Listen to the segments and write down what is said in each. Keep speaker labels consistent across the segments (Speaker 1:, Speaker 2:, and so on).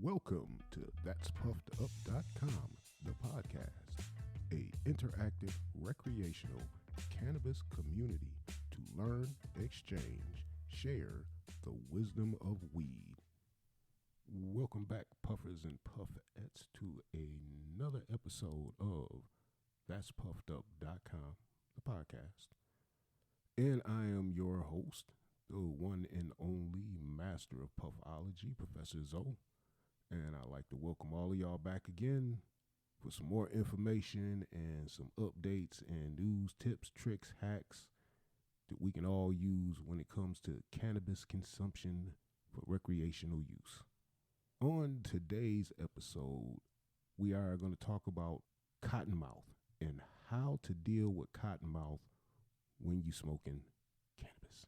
Speaker 1: Welcome to That'sPuffedUp.com, the podcast, a interactive recreational cannabis community to learn, exchange, share the wisdom of weed. Welcome back, puffers and puffettes, to another episode of That'sPuffedUp.com, the podcast. And I am your host, the one and only master of puffology, Professor Zoe. And I'd like to welcome all of y'all back again for some more information and some updates and news, tips, tricks, hacks that we can all use when it comes to cannabis consumption for recreational use. On today's episode, we are going to talk about cottonmouth and how to deal with cottonmouth when you smoking cannabis.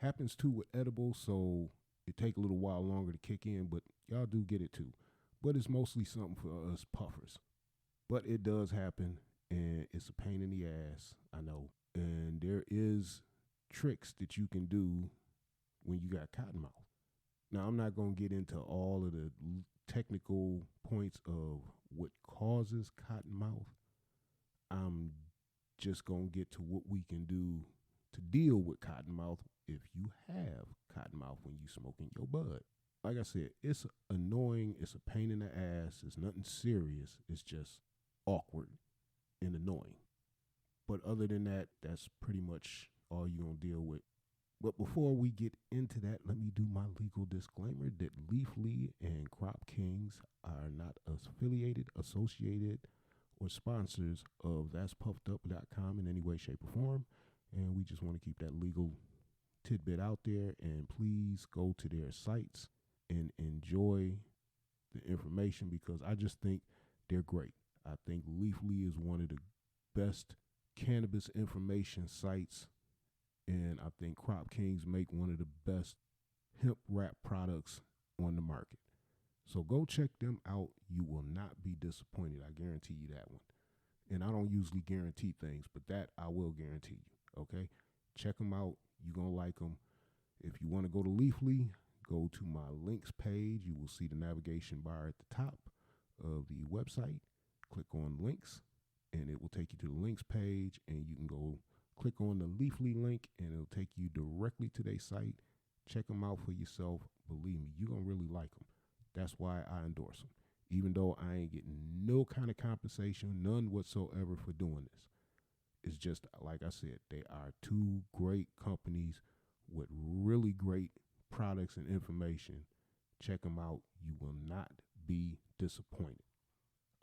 Speaker 1: Happens too with edibles, so it take a little while longer to kick in, but y'all do get it too. But it's mostly something for us puffers. But it does happen, and it's a pain in the ass, I know. And there is tricks that you can do when you got cottonmouth. Now, I'm not going to get into all of the technical points of what causes cottonmouth. I'm just going to get to what we can do to deal with cottonmouth if you have cottonmouth when you smoking your bud. Like I said, it's annoying. It's a pain in the ass. It's nothing serious. It's just awkward and annoying. But other than that, that's pretty much all you're going to deal with. But before we get into that, let me do my legal disclaimer that Leafly and Crop Kings are not affiliated, associated, or sponsors of That'sPuffedUp.com in any way, shape, or form. And we just want to keep that legal tidbit out there. And please go to their sites and enjoy the information because I just think they're great. I think Leafly is one of the best cannabis information sites. And I think Crop Kings make one of the best hemp wrap products on the market. So go check them out. You will not be disappointed. I guarantee you that one. And I don't usually guarantee things, but that I will guarantee you. Okay? Check them out. You're going to like them. If you want to go to Leafly, go to my links page. You will see the navigation bar at the top of the website. Click on links, and it will take you to the links page, and you can go click on the Leafly link, and it'll take you directly to their site. Check them out for yourself. Believe me, you're going to really like them. That's why I endorse them. Even though I ain't getting no kind of compensation, none whatsoever for doing this. It's just, like I said, they are two great companies with really great products and information. Check them out. You will not be disappointed.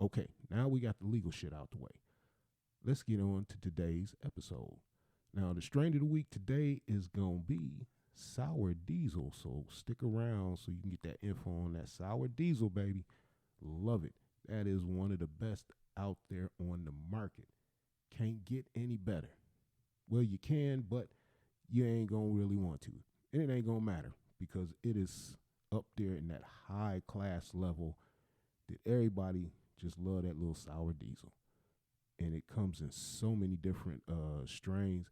Speaker 1: Okay, now we got the legal shit out the way. Let's get on to today's episode. Now, the strain of the week today is going to be Sour Diesel. So stick around so you can get that info on that Sour Diesel, baby. Love it. That is one of the best out there on the market. Can't get any better. Well, you can, but you ain't going to really want to. And it ain't going to matter because it is up there in that high class level that everybody just love that little Sour Diesel. And it comes in so many different strains,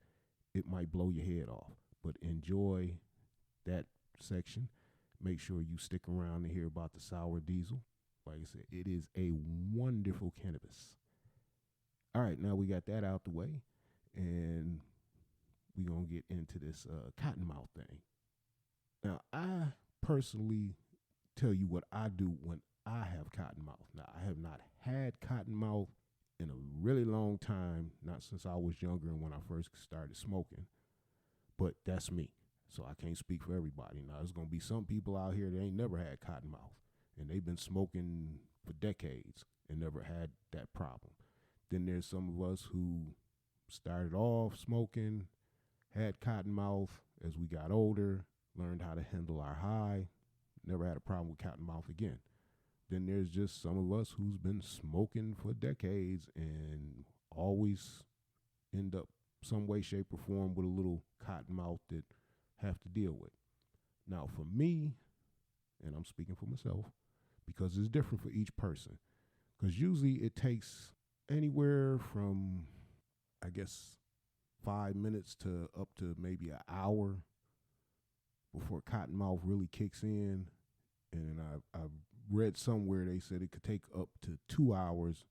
Speaker 1: it might blow your head off. But enjoy that section. Make sure you stick around to hear about the Sour Diesel. Like I said, it is a wonderful cannabis. All right, now we got that out the way, and we're going to get into this cottonmouth thing. Now, I personally tell you what I do when I have cottonmouth. Now, I have not had cottonmouth in a really long time, not since I was younger and when I first started smoking, but that's me. So I can't speak for everybody. Now, there's going to be some people out here that ain't never had cottonmouth, and they've been smoking for decades and never had that problem. Then there's some of us who started off smoking, had cottonmouth as we got older, learned how to handle our high, never had a problem with cottonmouth again. Then there's just some of us who's been smoking for decades and always end up some way, shape, or form with a little cottonmouth that have to deal with. Now, for me, and I'm speaking for myself, because it's different for each person, because usually it takes anywhere from, I guess, 5 minutes to up to maybe an hour before cottonmouth really kicks in. And I read somewhere they said it could take up to 2 hours,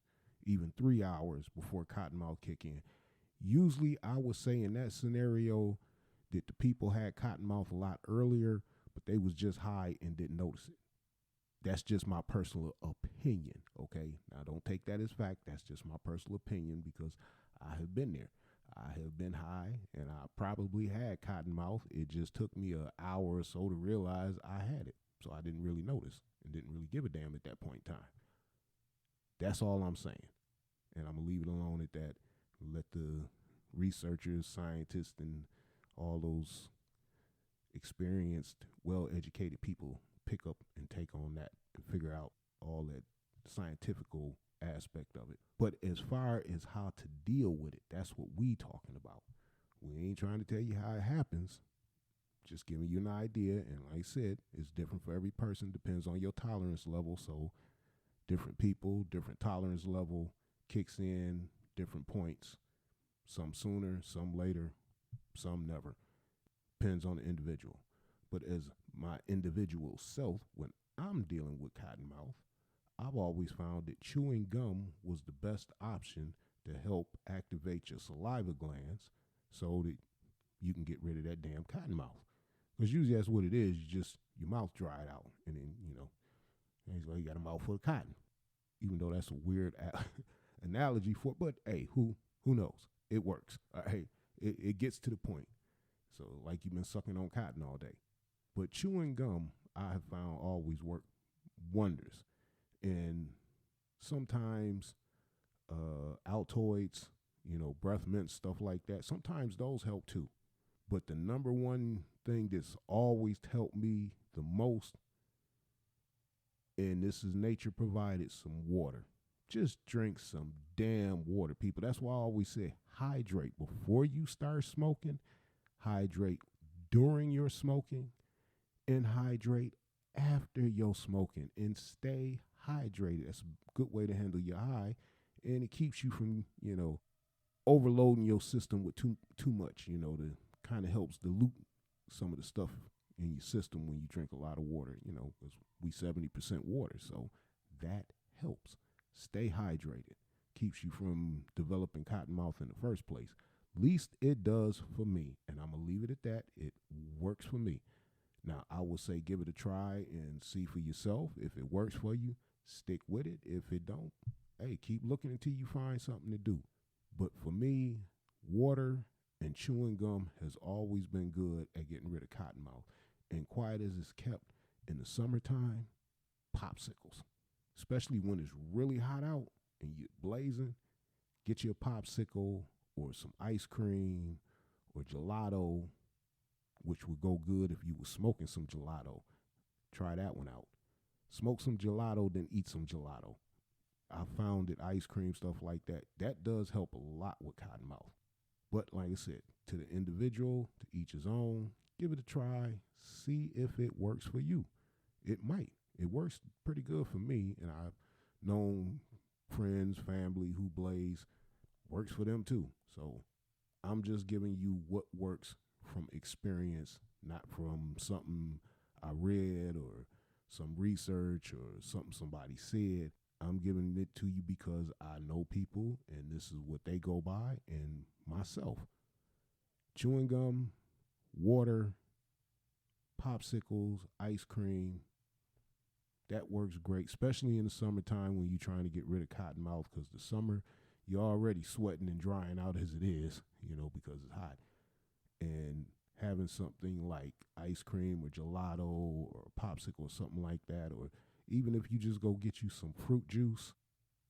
Speaker 1: even 3 hours before cottonmouth kick in. Usually I would say in that scenario that the people had cottonmouth a lot earlier, but they was just high and didn't notice it. That's just my personal opinion, okay? Now, don't take that as fact. That's just my personal opinion because I have been there. I have been high, and I probably had cottonmouth. It just took me an hour or so to realize I had it, so I didn't really notice and didn't really give a damn at that point in time. That's all I'm saying, and I'm going to leave it alone at that. Let the researchers, scientists, and all those experienced, well-educated people pick up and take on that and figure out all that scientifical aspect of it. But as far as how to deal with it, that's what we talking about. We ain't trying to tell you how it happens, just giving you an idea. And like I said, it's different for every person, depends on your tolerance level. So different people, different tolerance level kicks in different points, some sooner, some later, some never. Depends on the individual. But as my individual self, when I'm dealing with cottonmouth, I've always found that chewing gum was the best option to help activate your saliva glands so that you can get rid of that damn cottonmouth. Because usually that's what it is. Your mouth dried out. And then, it's like you got a mouthful of cotton. Even though that's a weird analogy for it. But, hey, who knows? It works. Hey, it gets to the point. So, like you've been sucking on cotton all day. But chewing gum, I have found always work wonders. And sometimes Altoids, breath mints, stuff like that, sometimes those help too. But the number one thing that's always helped me the most, and this is nature provided, some water. Just drink some damn water, people. That's why I always say hydrate before you start smoking, hydrate during your smoking, and hydrate after your smoking, and stay hydrated. That's a good way to handle your high, and it keeps you from, overloading your system with too much, to kind of helps dilute some of the stuff in your system when you drink a lot of water, because we 70% water, so that helps. Stay hydrated. Keeps you from developing cottonmouth in the first place. Least it does for me, and I'm going to leave it at that. It works for me. Now, I will say give it a try and see for yourself. If it works for you, stick with it. If it don't, hey, keep looking until you find something to do. But for me, water and chewing gum has always been good at getting rid of cottonmouth. And quiet as it's kept in the summertime, popsicles. Especially when it's really hot out and you're blazing, get you a popsicle or some ice cream or gelato, which would go good if you were smoking some gelato. Try that one out. Smoke some gelato, then eat some gelato. I found that ice cream, stuff like that, that does help a lot with cottonmouth. But like I said, to the individual, to each his own, give it a try. See if it works for you. It might. It works pretty good for me, and I've known friends, family who blaze, works for them too. So I'm just giving you what works from experience, not from something I read or some research or something somebody said. I'm giving it to you because I know people, and this is what they go by, and myself. Chewing gum, water, popsicles, ice cream, that works great, especially in the summertime when you're trying to get rid of cottonmouth, because the summer, you're already sweating and drying out as it is, because it's hot. And having something like ice cream or gelato or popsicle or something like that, or even if you just go get you some fruit juice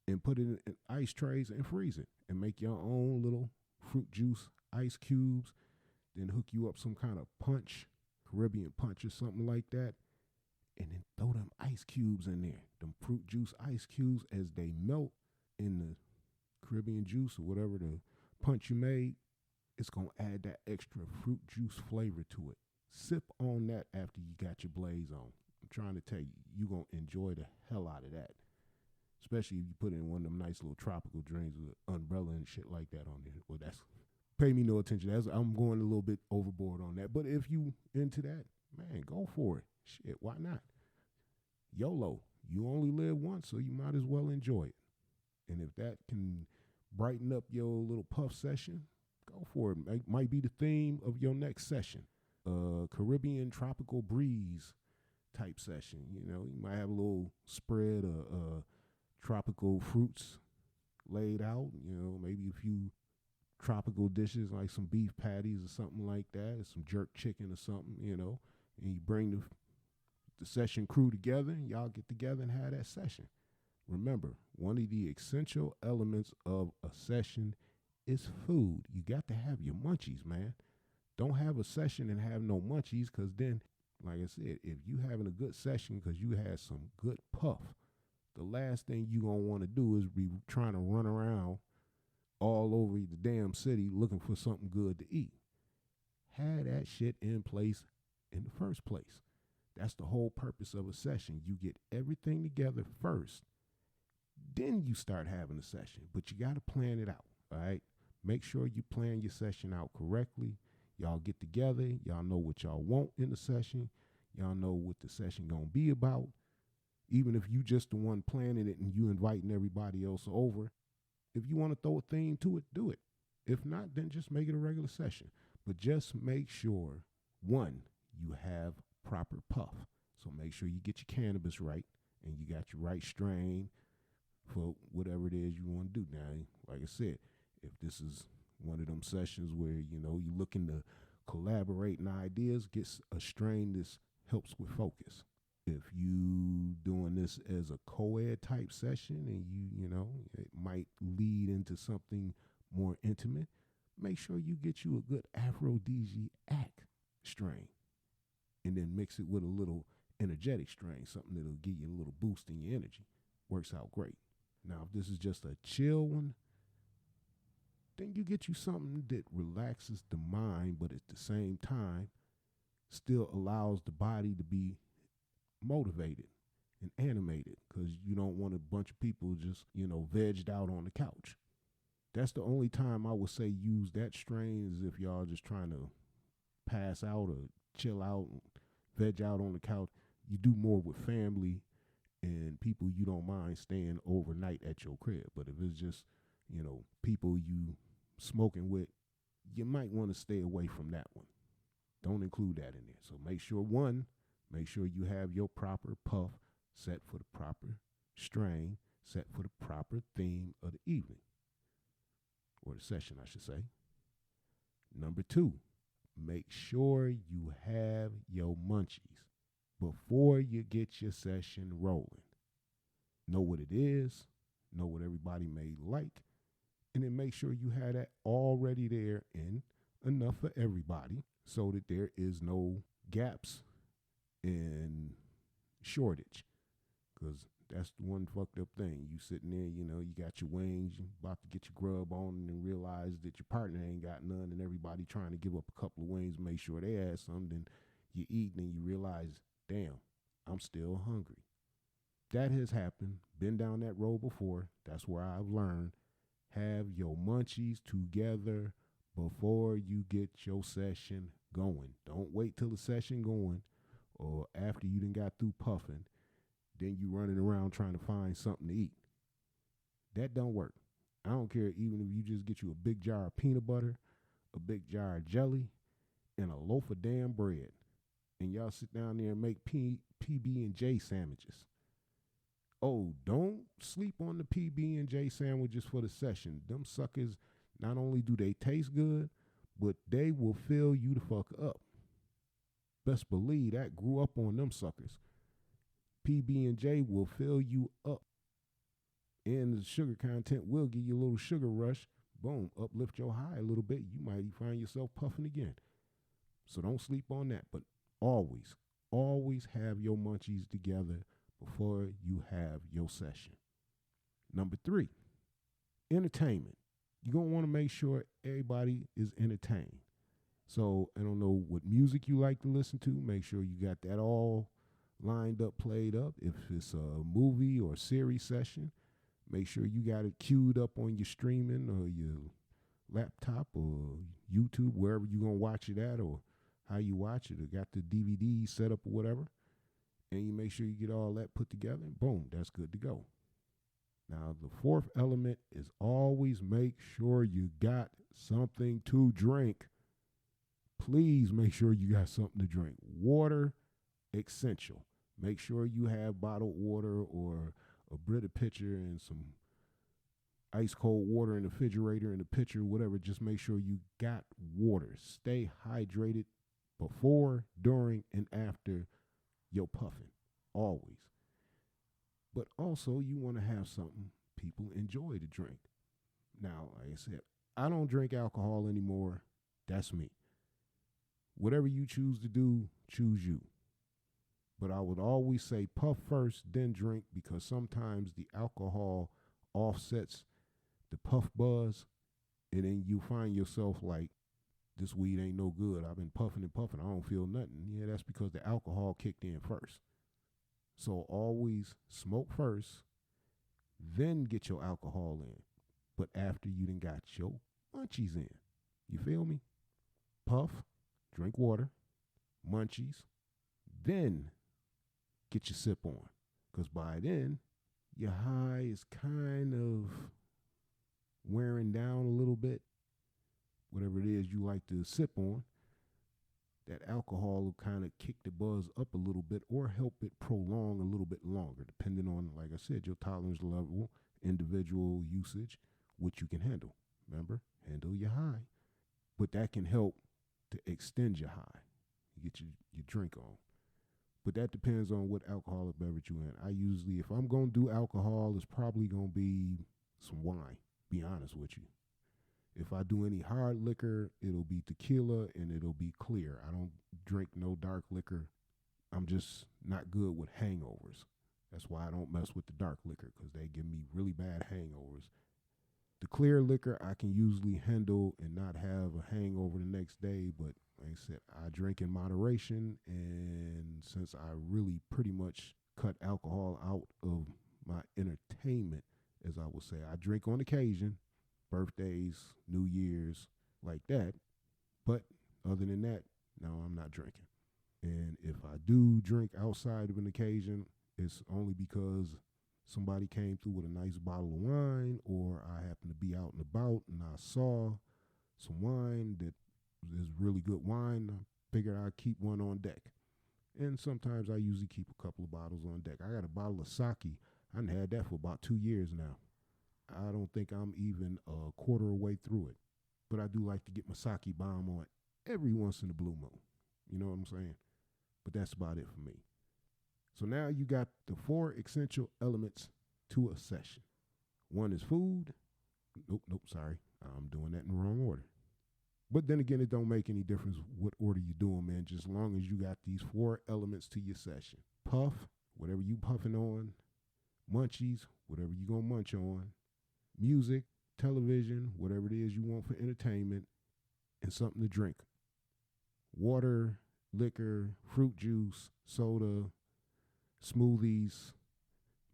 Speaker 1: and put it in ice trays and freeze it and make your own little fruit juice ice cubes, then hook you up some kind of punch, Caribbean punch or something like that, and then throw them ice cubes in there, them fruit juice ice cubes. As they melt in the Caribbean juice or whatever the punch you made, it's going to add that extra fruit juice flavor to it. Sip on that after you got your blaze on. I'm trying to tell you, you're going to enjoy the hell out of that. Especially if you put in one of them nice little tropical drinks with umbrella and shit like that on there. Well, that's, pay me no attention. I'm going a little bit overboard on that. But if you into that, man, go for it. Shit, why not? YOLO. You only live once, so you might as well enjoy it. And if that can brighten up your little puff session, go for it. Might be the theme of your next session. Caribbean tropical breeze type session. You know, you might have a little spread of tropical fruits laid out. You know, maybe a few tropical dishes like some beef patties or something like that, or some jerk chicken or something. You know, and you bring the session crew together, and y'all get together and have that session. Remember, one of the essential elements of a session is food. You got to have your munchies, man. Don't have a session and have no munchies, because then, like I said, if you having a good session because you had some good puff, the last thing you going to want to do is be trying to run around all over the damn city looking for something good to eat. Have that shit in place in the first place. That's the whole purpose of a session. You get everything together first, then you start having a session. But you got to plan it out, all right? Make sure you plan your session out correctly. Y'all get together. Y'all know what y'all want in the session. Y'all know what the session going to be about. Even if you just the one planning it and you inviting everybody else over, if you want to throw a theme to it, do it. If not, then just make it a regular session. But just make sure, one, you have proper puff. So make sure you get your cannabis right and you got your right strain for whatever it is you want to do. Now, like I said, if this is one of them sessions where, you know, you looking to collaborate in ideas, get a strain that helps with focus. If you doing this as a co-ed type session and you know, it might lead into something more intimate, make sure you get you a good aphrodisiac strain and then mix it with a little energetic strain, something that'll give you a little boost in your energy. Works out great. Now, if this is just a chill one, then you get you something that relaxes the mind, but at the same time still allows the body to be motivated and animated, because you don't want a bunch of people just, you know, vegged out on the couch. That's the only time I would say use that strain, is if y'all just trying to pass out or chill out and veg out on the couch. You do more with family and people you don't mind staying overnight at your crib. But if it's just, you know, people you smoking with, you might want to stay away from that one. Don't include that in there. So make sure you have your proper puff set for the proper strain, set for the proper theme of the evening, or the session, I should say. Number 2, make sure you have your munchies before you get your session rolling. Know what it is, know what everybody may like, and then make sure you have that already there and enough for everybody so that there is no gaps in shortage. Because that's the one fucked up thing. You sitting there, you know, you got your wings, you about to get your grub on, and then realize that your partner ain't got none, and everybody trying to give up a couple of wings, make sure they had some. Then you eat, and you realize, damn, I'm still hungry. That has happened. Been down that road before. That's where I've learned. Have your munchies together before you get your session going. Don't wait till the session going or after you done got through puffing. Then you running around trying to find something to eat. That don't work. I don't care even if you just get you a big jar of peanut butter, a big jar of jelly, and a loaf of damn bread. And y'all sit down there and make PB&J sandwiches. Oh, don't sleep on the PB&J sandwiches for the session. Them suckers, not only do they taste good, but they will fill you the fuck up. Best believe that, grew up on them suckers. PB&J will fill you up. And the sugar content will give you a little sugar rush. Boom, uplift your high a little bit. You might find yourself puffing again. So don't sleep on that. But always have your munchies together before you have your session. Number 3, entertainment. You're going to want to make sure everybody is entertained. So I don't know what music you like to listen to. Make sure you got that all lined up, played up. If it's a movie or series session, make sure you got it queued up on your streaming or your laptop or YouTube, wherever you're going to watch it at or how you watch it, or got the DVD set up or whatever. and you make sure you get all that put together, boom, that's good to go. Now, the fourth element is always make sure you got something to drink. Please make sure you got something to drink. Water, essential. Make sure you have bottled water or a Brita pitcher and some ice cold water in the refrigerator in the pitcher, whatever. Just make sure you got water. Stay hydrated before, during, and after your puffing. Always. But also, you want to have something people enjoy to drink. Now, like I said, I don't drink alcohol anymore. That's me. Whatever you choose to do, choose you. But I would always say puff first, then drink, because sometimes the alcohol offsets the puff buzz, and then you find yourself like, this weed ain't no good. I've been puffing and puffing. I don't feel nothing. Yeah, that's because the alcohol kicked in first. So always smoke first, then get your alcohol in. But after you done got your munchies in. You feel me? Puff, drink water, munchies, then get your sip on. Because by then, your high is kind of wearing down a little bit. Whatever it is you like to sip on, that alcohol will kind of kick the buzz up a little bit or help it prolong a little bit longer, depending on, like I said, your tolerance level, individual usage, what you can handle. Remember, handle your high. But that can help to extend your high. You get your drink on. But that depends on what alcoholic beverage you're in. I usually, if I'm going to do alcohol, it's probably going to be some wine, be honest with you. If I do any hard liquor, it'll be tequila and it'll be clear. I don't drink no dark liquor. I'm just not good with hangovers. That's why I don't mess with the dark liquor, because they give me really bad hangovers. The clear liquor I can usually handle and not have a hangover the next day, but like I said, I drink in moderation, and since I really pretty much cut alcohol out of my entertainment, as I would say, I drink on occasion, birthdays, New Year's, like that. But other than that, no, I'm not drinking. And if I do drink outside of an occasion, it's only because somebody came through with a nice bottle of wine, or I happen to be out and about and I saw some wine that is really good wine. I figured I'd keep one on deck. And sometimes I usually keep a couple of bottles on deck. I got a bottle of sake. I've had that for about 2 years now. I don't think I'm even a quarter of the way through it. But I do like to get my sake bomb on every once in a blue moon. You know what I'm saying? But that's about it for me. So now you got the 4 essential elements to a session. 1 is food. Nope, sorry. I'm doing that in the wrong order. But then again, it don't make any difference what order you do them in, just as long as you got these 4 elements to your session. Puff, whatever you puffing on. Munchies, whatever you gonna munch on. Music, television, whatever it is you want for entertainment, and something to drink. Water, liquor, fruit juice, soda, smoothies,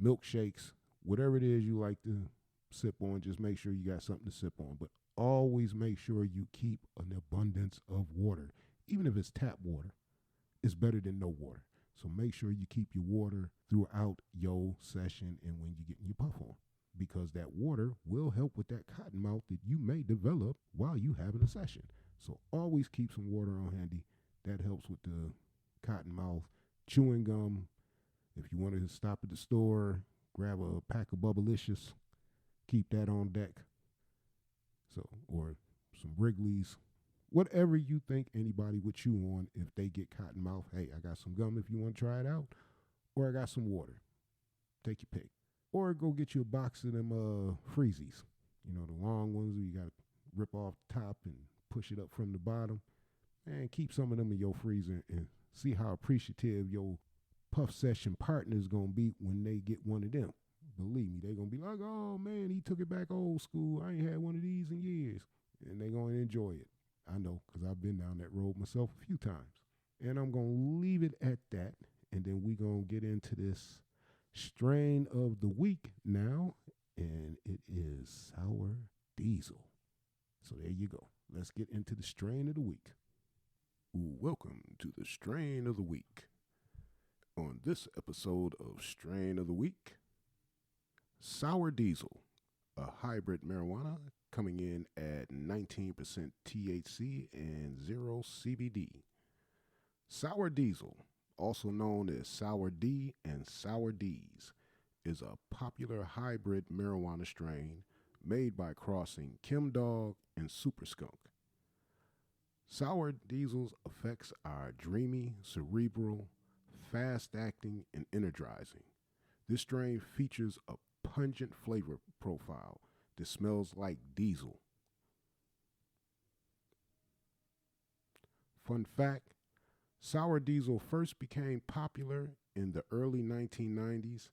Speaker 1: milkshakes, whatever it is you like to sip on, just make sure you got something to sip on. But always make sure you keep an abundance of water. Even if it's tap water, it's better than no water. So make sure you keep your water throughout your session and when you're getting your puff on, because that water will help with that cotton mouth that you may develop while you having a session. So always keep some water on handy. That helps with the cotton mouth. Chewing gum, if you want to stop at the store, grab a pack of Bubblicious, keep that on deck. So, or some Wrigley's, whatever you think anybody would chew on if they get cotton mouth. Hey, I got some gum if you want to try it out, or I got some water. Take your pick. Or go get you a box of them freezies. You know, the long ones where you got to rip off the top and push it up from the bottom. And keep some of them in your freezer and see how appreciative your puff session partner is going to be when they get one of them. Believe me, they're going to be like, oh, man, he took it back old school. I ain't had one of these in years. And they're going to enjoy it. I know, because I've been down that road myself a few times. And I'm going to leave it at that. And then we're going to get into this strain of the week now. And it is Sour Diesel. So there you go. Let's get into the strain of the week. Welcome to the strain of the week. On this episode of Strain of the Week, Sour Diesel, a hybrid marijuana coming in at 19% THC and 0 CBD. Sour Diesel, also known as Sour D and Sour D's, is a popular hybrid marijuana strain made by crossing Chem Dog and Super Skunk. Sour Diesel's effects are dreamy, cerebral, fast-acting, and energizing. This strain features a pungent flavor profile that smells like diesel. Fun fact, Sour Diesel first became popular in the early 1990s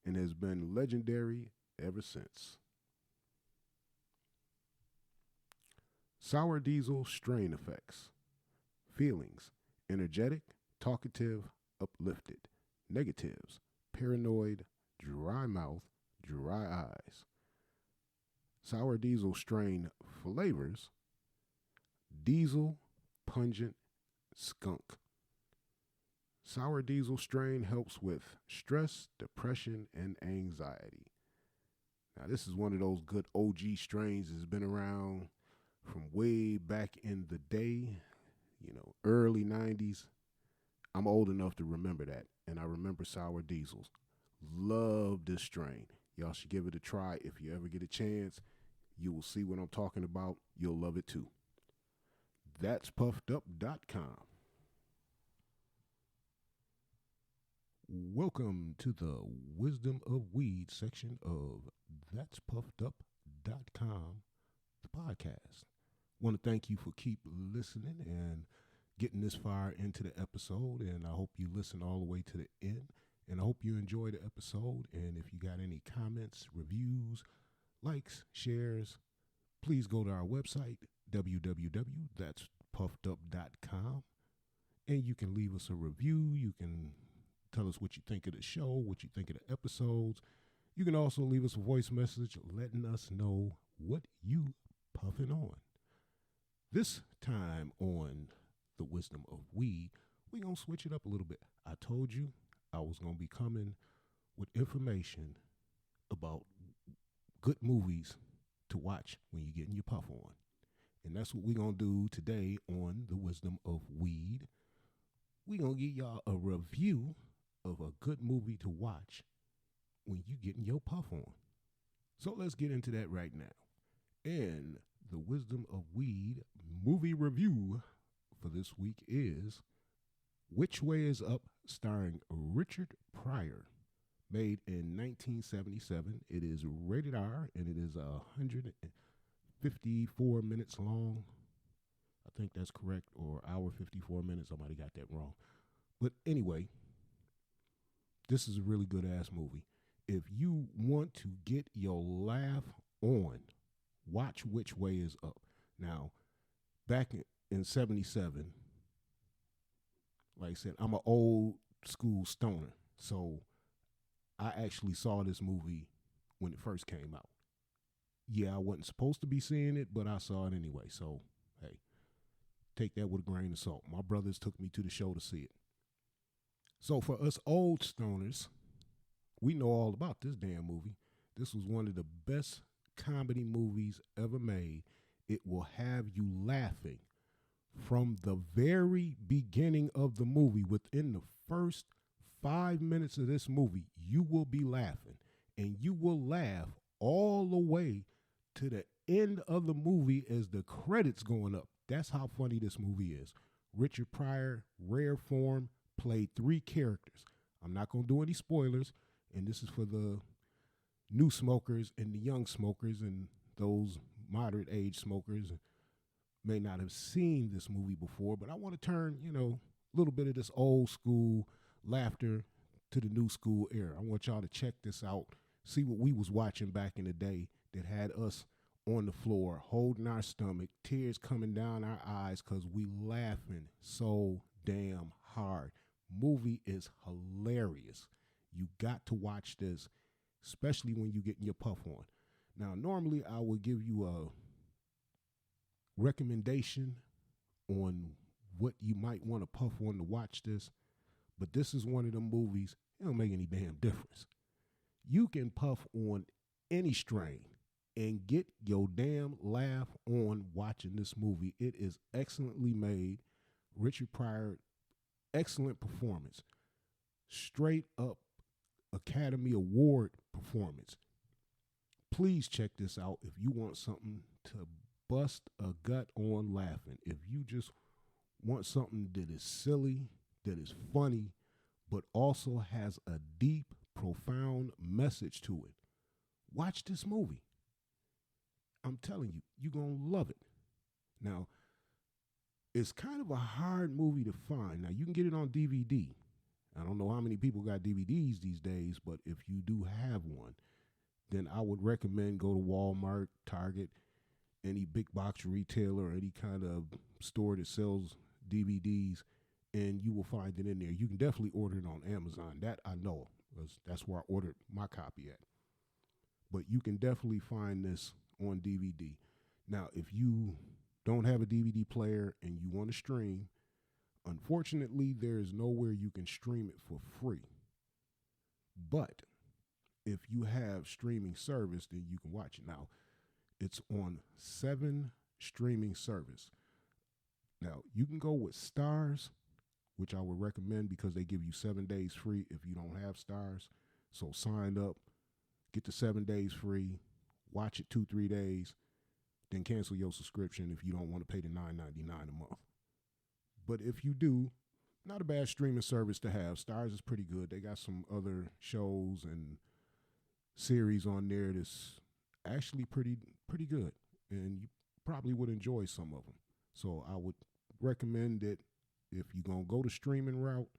Speaker 1: and has been legendary ever since. Sour Diesel strain effects. Feelings: energetic, talkative, uplifted. Negatives: paranoid, dry mouth, dry eyes. Sour Diesel strain flavors: diesel, pungent, skunk. Sour Diesel strain helps with stress, depression, and anxiety. Now, this is one of those good OG strains that's been around from way back in the day, early 90s. I'm old enough to remember that, and I remember Sour Diesels. Love this strain. Y'all should give it a try. If you ever get a chance, you will see what I'm talking about. You'll love it too. That's puffedup.com. Welcome to the Wisdom of Weed section of That's puffedup.com, the podcast. Want to thank you for keep listening and getting this far into the episode, and I hope you listen all the way to the end, and I hope you enjoy the episode. And if you got any comments, reviews, likes, shares, please go to our website, www.thatspuffedup.com, and you can leave us a review. You can tell us what you think of the show, what you think of the episodes. You can also leave us a voice message letting us know what you puffing on. This time on The Wisdom of Weed, we're going to switch it up a little bit. I told you I was going to be coming with information about good movies to watch when you're getting your puff on. And that's what we're going to do today on The Wisdom of Weed. We're going to give y'all a review of a good movie to watch when you're getting your puff on. So let's get into that right now. And the Wisdom of Weed movie review for this week is Which Way Is Up, starring Richard Pryor, made in 1977. It is rated R, and it is 154 minutes long. I think that's correct, or hour 54 minutes. I might have got that wrong. But anyway, this is a really good-ass movie. If you want to get your laugh on, watch Which Way Is Up. Now, back in 77, like I said, I'm an old school stoner, so I actually saw this movie when it first came out. Yeah, I wasn't supposed to be seeing it, but I saw it anyway, so hey, take that with a grain of salt. My brothers took me to the show to see it. So for us old stoners, we know all about this damn movie. This was one of the best comedy movies ever made. It will have you laughing from the very beginning of the movie. Within the first 5 minutes of this movie, you will be laughing, and you will laugh all the way to the end of the movie as the credits going up. That's how funny this movie is. Richard Pryor, rare form, played 3 characters. I'm not going to do any spoilers, and this is for the new smokers and the young smokers and those moderate age smokers may not have seen this movie before, but I want to turn, a little bit of this old school laughter to the new school era. I want y'all to check this out, see what we was watching back in the day that had us on the floor, holding our stomach, tears coming down our eyes because we laughing so damn hard. Movie is hilarious. You got to watch this, especially when you're getting your puff on. Now, normally I would give you a recommendation on what you might want to puff on to watch this, But this is one of them movies, it don't make any damn difference. You can puff on any strain and get your damn laugh on watching this movie. It is excellently made. Richard Pryor, excellent performance. Straight up Academy Award performance. Please check this out if you want something to bust a gut on laughing. If you just want something that is silly, that is funny, but also has a deep, profound message to it, watch this movie. I'm telling you, you're going to love it. Now, it's kind of a hard movie to find. Now, you can get it on DVD. I don't know how many people got DVDs these days, but if you do have one, then I would recommend go to Walmart, Target, any big box retailer, or any kind of store that sells DVDs, and you will find it in there. You can definitely order it on Amazon. That I know, because that's where I ordered my copy at. But you can definitely find this on DVD. Now, if you don't have a DVD player and you want to stream, unfortunately, there is nowhere you can stream it for free. But if you have streaming service, then you can watch it. Now, it's on 7 streaming service. Now, you can go with Stars, which I would recommend because they give you 7 days free if you don't have Stars. So sign up, get the 7 days free, watch it 2-3 days, then cancel your subscription if you don't want to pay the $9.99 a month. But if you do, not a bad streaming service to have. Stars is pretty good. They got some other shows and series on there that's actually pretty good, and you probably would enjoy some of them. So I would recommend that if you're going to go the streaming route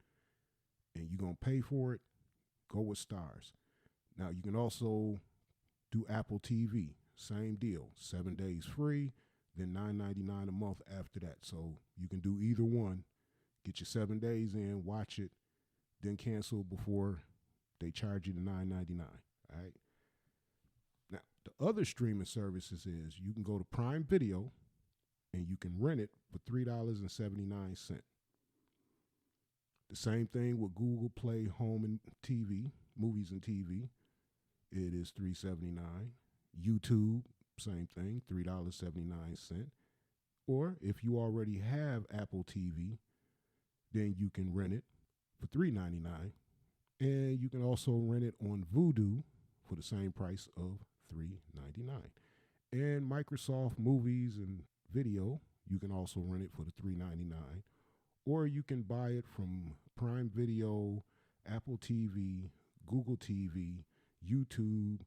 Speaker 1: and you're going to pay for it, go with Stars. Now, you can also do Apple TV. Same deal. 7 days free, then $9.99 a month after that. So you can do either one. Get your 7 days in, watch it, then cancel before they charge you the $9.99. All right. Now, the other streaming services is you can go to Prime Video and you can rent it for $3.79. The same thing with Google Play Home and TV, movies and TV. It is $3.79. YouTube, same thing, $3.79. Or if you already have Apple TV, then you can rent it for $3.99. And you can also rent it on Vudu for the same price of $3.99. And Microsoft Movies and Video, you can also rent it for the $3.99. Or you can buy it from Prime Video, Apple TV, Google TV, YouTube,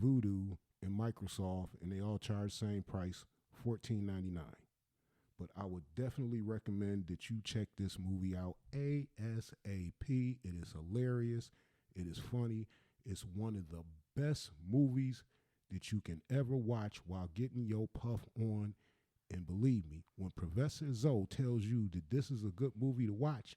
Speaker 1: Vudu, and Microsoft, and they all charge the same price, $14.99. But I would definitely recommend that you check this movie out ASAP. It is hilarious. It is funny. It's one of the best movies that you can ever watch while getting your puff on. And believe me, when Professor Zoe tells you that this is a good movie to watch,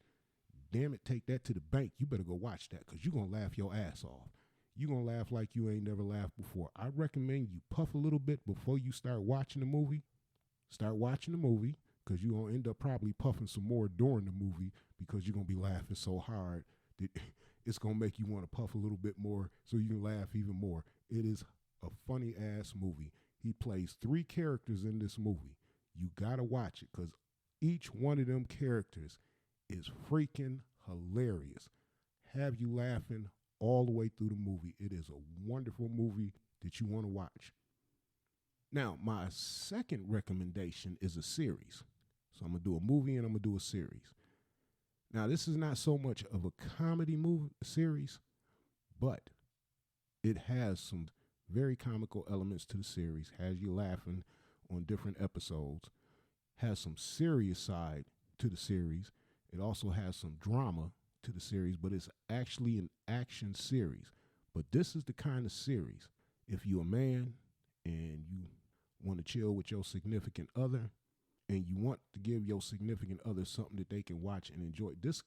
Speaker 1: damn it, take that to the bank. You better go watch that because you're going to laugh your ass off. You're going to laugh like you ain't never laughed before. I recommend you puff a little bit before you start watching the movie. Start watching the movie because you're going to end up probably puffing some more during the movie because you're going to be laughing so hard that it's going to make you want to puff a little bit more so you can laugh even more. It is a funny-ass movie. He plays 3 characters in this movie. You got to watch it because each one of them characters is freaking hilarious. Have you laughing all the way through the movie. It is a wonderful movie that you want to watch. Now, my second recommendation is a series. So I'm going to do a movie and I'm going to do a series. Now, this is not so much of a comedy movie series, but it has some very comical elements to the series, has you laughing on different episodes, has some serious side to the series. It also has some drama to the series, but it's actually an action series. But this is the kind of series, if you're a man and you want to chill with your significant other and you want to give your significant other something that they can watch and enjoy, this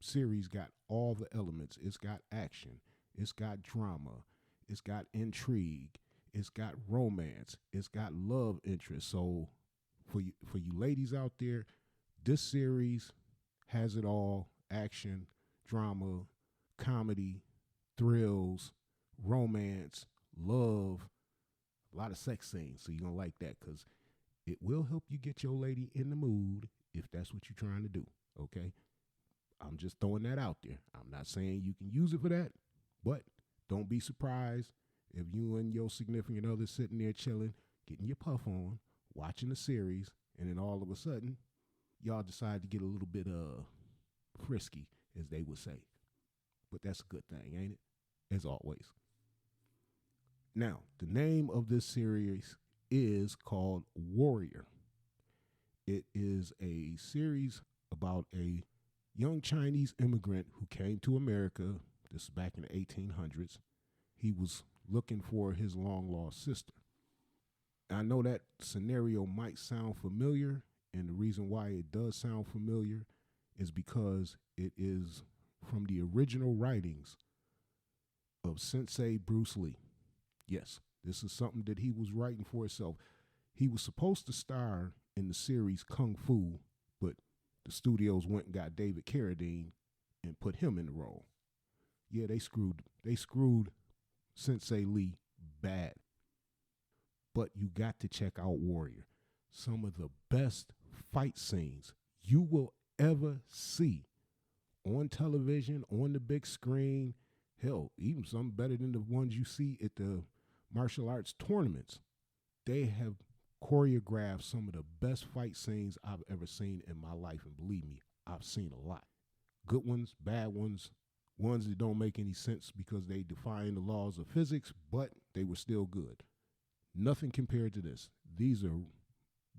Speaker 1: series got all the elements. It's got action, it's got drama, it's got intrigue, it's got romance, it's got love interest. So for you ladies out there, this series has it all. action, drama, comedy, thrills, romance, love, a lot of sex scenes. So you're going to like that because it will help you get your lady in the mood if that's what you're trying to do, okay? I'm just throwing that out there. I'm not saying you can use it for that, but don't be surprised if you and your significant other sitting there chilling, getting your puff on, watching the series, and then all of a sudden, y'all decide to get a little bit frisky, as they would say. But that's a good thing, ain't it? As always. Now, the name of this series is called Warrior. It is a series about a young Chinese immigrant who came to America. This is back in the 1800s. He was looking for his long-lost sister. I know that scenario might sound familiar, and the reason why it does sound familiar is because it is from the original writings of Sensei Bruce Lee. Yes, this is something that he was writing for himself. He was supposed to star in the series Kung Fu, but the studios went and got David Carradine and put him in the role. Yeah, they screwed Sensei Lee bad. But you got to check out Warrior. Some of the best fight scenes you will ever see on television, on the big screen. Hell, even some better than the ones you see at the martial arts tournaments. They have choreographed some of the best fight scenes I've ever seen in my life. And believe me, I've seen a lot. Good ones, bad ones, ones that don't make any sense because they define the laws of physics, but they were still good. Nothing compared to this. These are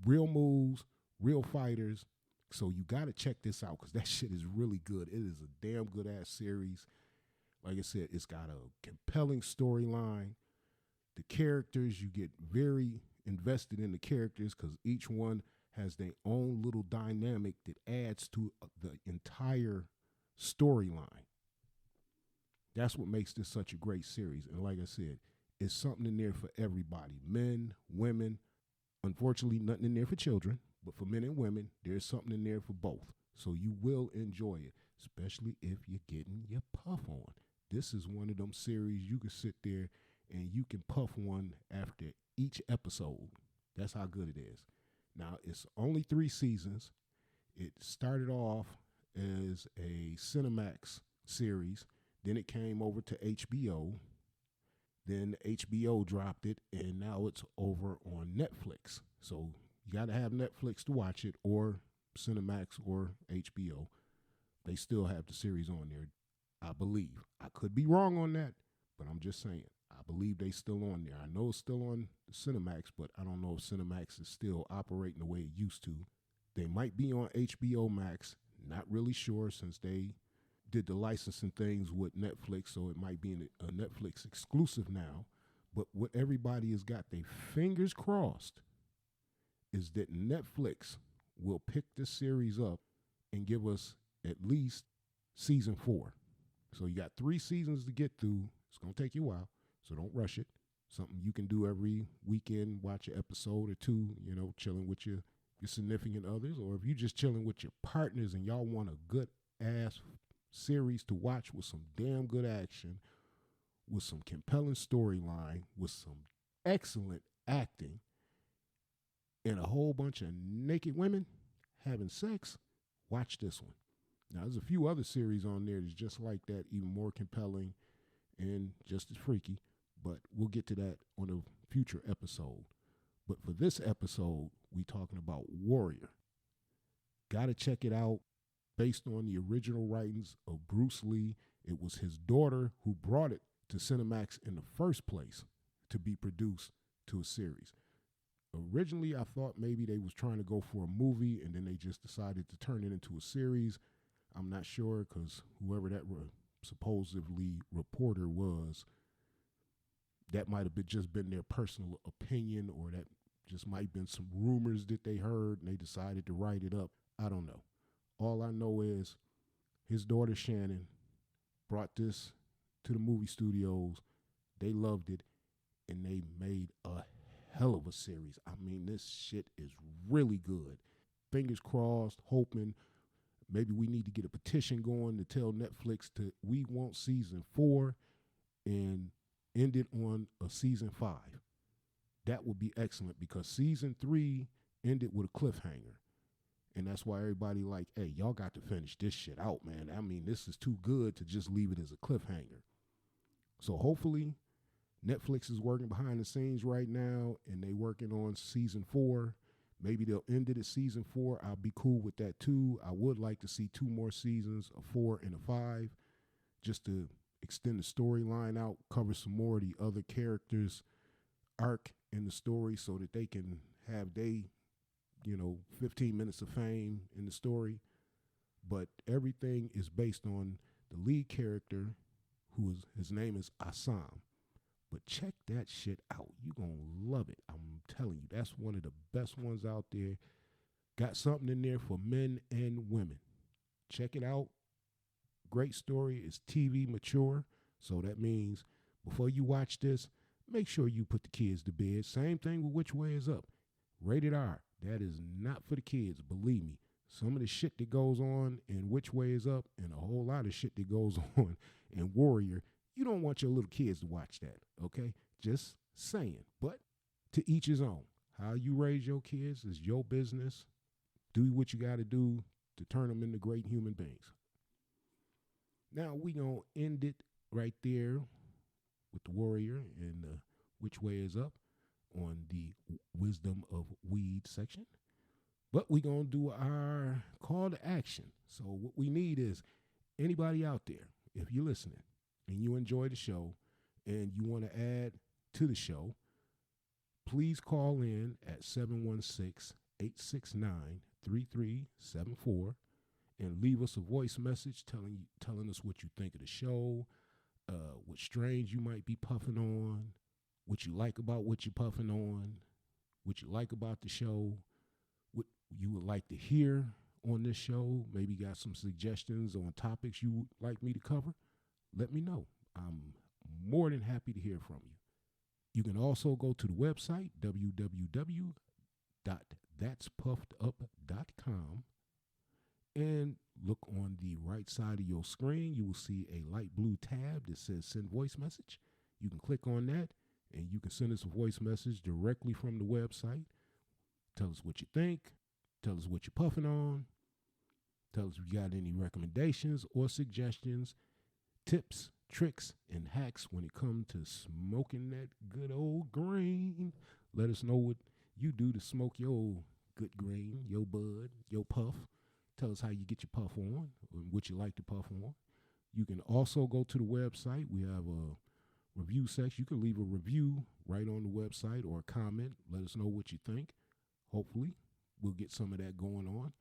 Speaker 1: real moves, real fighters. So you got to check this out because that shit is really good. It is a damn good ass series. Like I said, it's got a compelling storyline. The characters, you get very invested in the characters because each one has their own little dynamic that adds to the entire storyline. That's what makes this such a great series. And like I said, it's something in there for everybody. Men, women. Unfortunately, nothing in there for children. But for men and women, there's something in there for both. So you will enjoy it, especially if you're getting your puff on. This is one of them series you can sit there and you can puff one after each episode. That's how good it is. Now, it's only 3 seasons. It started off as a Cinemax series. Then it came over to HBO. Then HBO dropped it, and now it's over on Netflix. So you got to have Netflix to watch it, or Cinemax, or HBO. They still have the series on there, I believe. I could be wrong on that, but I'm just saying. I believe they still on there. I know it's still on Cinemax, but I don't know if Cinemax is still operating the way it used to. They might be on HBO Max. Not really sure since they did the licensing things with Netflix, so it might be a Netflix exclusive now. But what everybody has got their fingers crossed is that Netflix will pick this series up and give us at least season 4. So you got 3 seasons to get through. It's going to take you a while, so don't rush it. Something you can do every weekend, watch an episode or 2, chilling with your significant others, or if you're just chilling with your partners and y'all want a good ass series to watch with some damn good action, with some compelling storyline, with some excellent acting, and a whole bunch of naked women having sex, watch this one. Now, there's a few other series on there that's just like that, even more compelling and just as freaky, but we'll get to that on a future episode. But for this episode, we talking about Warrior. Got to check it out. Based on the original writings of Bruce Lee, it was his daughter who brought it to Cinemax in the first place to be produced to a series. Originally, I thought maybe they was trying to go for a movie, and then they just decided to turn it into a series. I'm not sure, because whoever that supposedly reporter was, that might have just been their personal opinion, or that just might have been some rumors that they heard, and they decided to write it up. I don't know. All I know is his daughter Shannon brought this to the movie studios. They loved it, and they made a hell of a series. I mean, this shit is really good. Fingers crossed, hoping. Maybe we need to get a petition going to tell Netflix we want season 4 and end it on a season 5. That would be excellent because season 3 ended with a cliffhanger. And that's why everybody like, hey, y'all got to finish this shit out, man. I mean, this is too good to just leave it as a cliffhanger. So hopefully Netflix is working behind the scenes right now and they working on season 4. Maybe they'll end it at season 4. I'll be cool with that too. I would like to see 2 more seasons, a 4 and a 5, just to extend the storyline out, cover some more of the other characters' arc in the story so that they can have 15 minutes of fame in the story. But everything is based on the lead character, his name is Assam. But check that shit out. You're going to love it. I'm telling you, that's one of the best ones out there. Got something in there for men and women. Check it out. Great story. It's TV mature. So that means before you watch this, make sure you put the kids to bed. Same thing with Which Way Is Up. Rated R. That is not for the kids, believe me. Some of the shit that goes on in Which Way Is Up and a whole lot of shit that goes on in Warrior, you don't want your little kids to watch that, okay? Just saying. But to each his own. How you raise your kids is your business. Do what you got to do to turn them into great human beings. Now we going to end it right there with the Warrior and Which Way Is Up on the Wisdom of Weed section. But we going to do our call to action. So what we need is anybody out there, if you're listening and you enjoy the show and you want to add to the show, please call in at 716-869-3374 and leave us a voice message telling us what you think of the show, what strains you might be puffing on, what you like about what you're puffing on, what you like about the show, what you would like to hear on this show. Maybe got some suggestions on topics you would like me to cover. Let me know. I'm more than happy to hear from you. You can also go to the website, www.thatspuffedup.com, and look on the right side of your screen. You will see a light blue tab that says Send Voice Message. You can click on that, and you can send us a voice message directly from the website. Tell us what you think. Tell us what you're puffing on. Tell us if you got any recommendations or suggestions, tips, tricks, and hacks when it comes to smoking that good old green. Let us know what you do to smoke your good green, your bud, your puff. Tell us how you get your puff on and what you like to puff on. You can also go to the website. We have a review section. You can leave a review right on the website or a comment. Let us know what you think. Hopefully, we'll get some of that going on.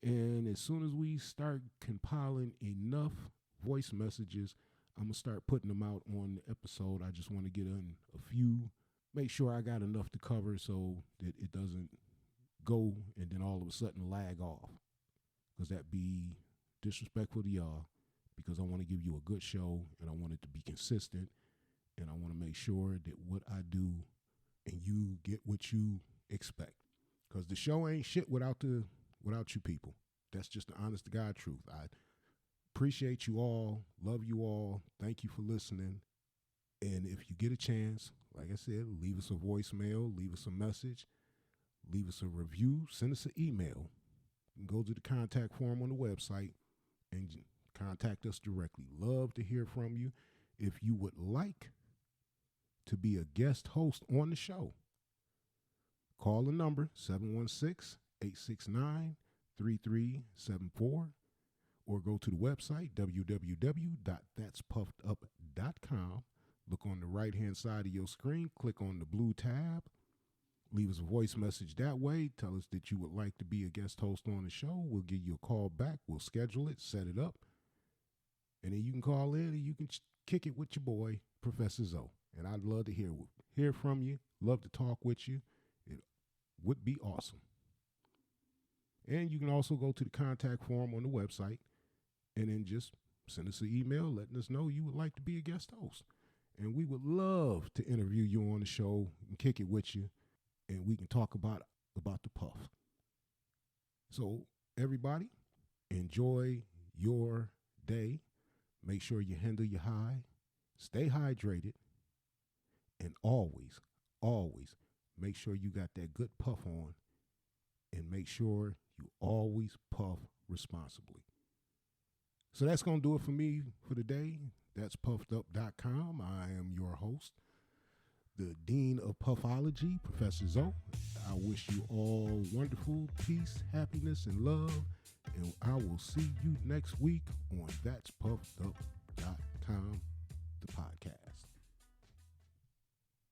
Speaker 1: And as soon as we start compiling enough voice messages, I'm going to start putting them out on the episode. I just want to get in a few, make sure I got enough to cover so that it doesn't go and then all of a sudden lag off. Because that'd be disrespectful to y'all, because I want to give you a good show and I want it to be consistent, and I want to make sure that what I do and you get what you expect. Because the show ain't shit without you people. That's just the honest to God truth. I appreciate you all, love you all, thank you for listening. And if you get a chance, like I said, leave us a voicemail, leave us a message, leave us a review, send us an email. You can go to the contact form on the website and contact us directly. Love to hear from you. If you would like to be a guest host on the show, call the number 716-869-3374 or go to the website www.thatspuffedup.com. Look on the right-hand side of your screen, click on the blue tab, leave us a voice message that way. Tell us that you would like to be a guest host on the show. We'll give you a call back. We'll schedule it, set it up, and then you can call in and you can kick it with your boy, Professor Zoe. And I'd love to hear from you, love to talk with you. It would be awesome. And you can also go to the contact form on the website and then just send us an email letting us know you would like to be a guest host. And we would love to interview you on the show and kick it with you, and we can talk about the puff. So everybody, Enjoy your day. Make sure you handle your high. Stay hydrated. And always, always make sure you got that good puff on. And make sure you always puff responsibly. So that's going to do it for me for the day. That's puffedup.com. I am your host, the Dean of Puffology, Professor Zoe. I wish you all wonderful peace, happiness, and love. And I will see you next week on That's Puffedup.com, the podcast.